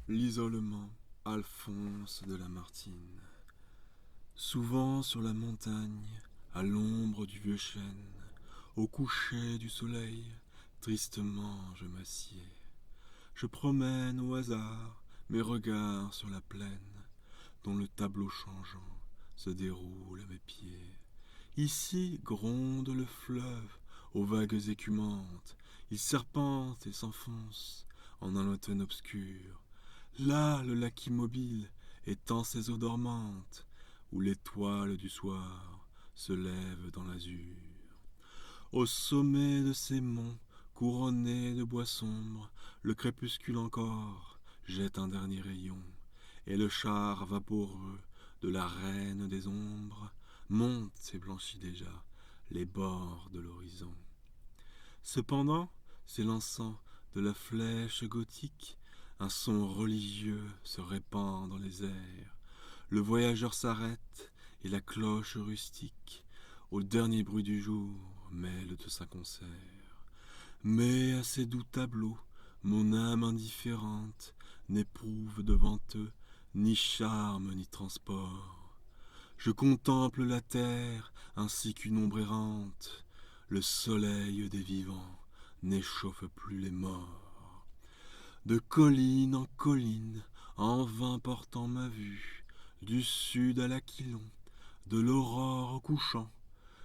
L'isolement, Alphonse de Lamartine. Souvent sur la montagne, à l'ombre du vieux chêne, au coucher du soleil, tristement je m'assieds. Je promène au hasard mes regards sur la plaine, dont le tableau changeant se déroule à mes pieds. Ici gronde le fleuve aux vagues écumantes, il serpente et s'enfonce en un automne obscur. Là, le lac immobile étend ses eaux dormantes, où l'étoile du soir se lève dans l'azur. Au sommet de ces monts, couronnés de bois sombres, le crépuscule encore jette un dernier rayon, et le char vaporeux de la reine des ombres monte et blanchit déjà les bords de l'horizon. Cependant, s'élançant de la flèche gothique, un son religieux se répand dans les airs. Le voyageur s'arrête et la cloche rustique, au dernier bruit du jour, mêle de sa concert. Mais à ces doux tableaux, mon âme indifférente n'éprouve devant eux ni charme ni transport. Je contemple la terre ainsi qu'une ombre errante. Le soleil des vivants n'échauffe plus les morts. De colline en colline, en vain portant ma vue, du sud à l'Aquilon, de l'aurore au couchant,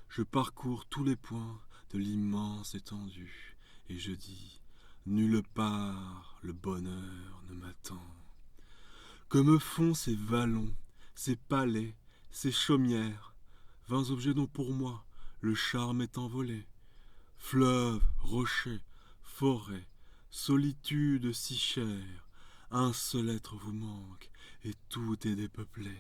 je parcours tous les points de l'immense étendue, et je dis, nulle part le bonheur ne m'attend. Que me font ces vallons, ces palais, ces chaumières, vains objets dont pour moi le charme est envolé. Fleuves, rochers, forêts, solitude si chère, un seul être vous manque, et tout est dépeuplé.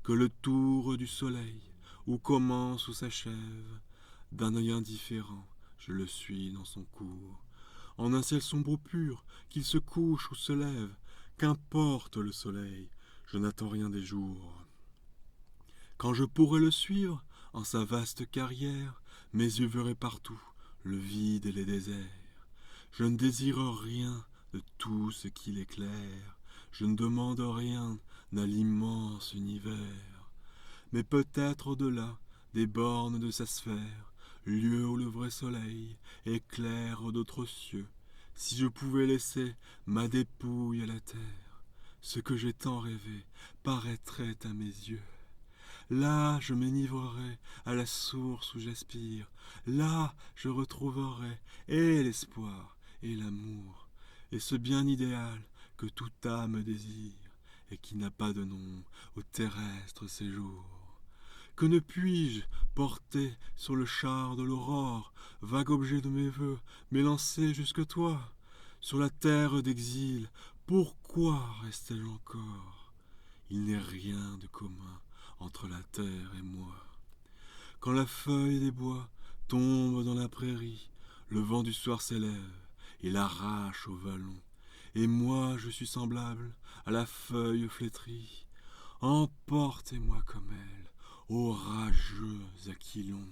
Que le tour du soleil, où commence ou s'achève, d'un œil indifférent, je le suis dans son cours. En un ciel sombre ou pur, qu'il se couche ou se lève, qu'importe le soleil, je n'attends rien des jours. Quand je pourrai le suivre, en sa vaste carrière, mes yeux verraient partout le vide et les déserts. Je ne désire rien de tout ce qui l'éclaire, je ne demande rien à l'immense univers. Mais peut-être au-delà des bornes de sa sphère, lieu où le vrai soleil éclaire d'autres cieux, si je pouvais laisser ma dépouille à la terre, ce que j'ai tant rêvé paraîtrait à mes yeux. Là, je m'enivrerai à la source où j'aspire. Là, je retrouverai et l'espoir et l'amour, et ce bien idéal que toute âme désire, et qui n'a pas de nom au terrestre séjour. Que ne puis-je porter sur le char de l'aurore, vague objet de mes vœux, m'élancer jusque toi? Sur la terre d'exil, pourquoi restais-je encore? Il n'est rien de commun entre la terre et moi. Quand la feuille des bois tombe dans la prairie, le vent du soir s'élève et l'arrache au vallon. Et moi je suis semblable à la feuille flétrie. Emportez-moi comme elle, ô rageux Aquilon.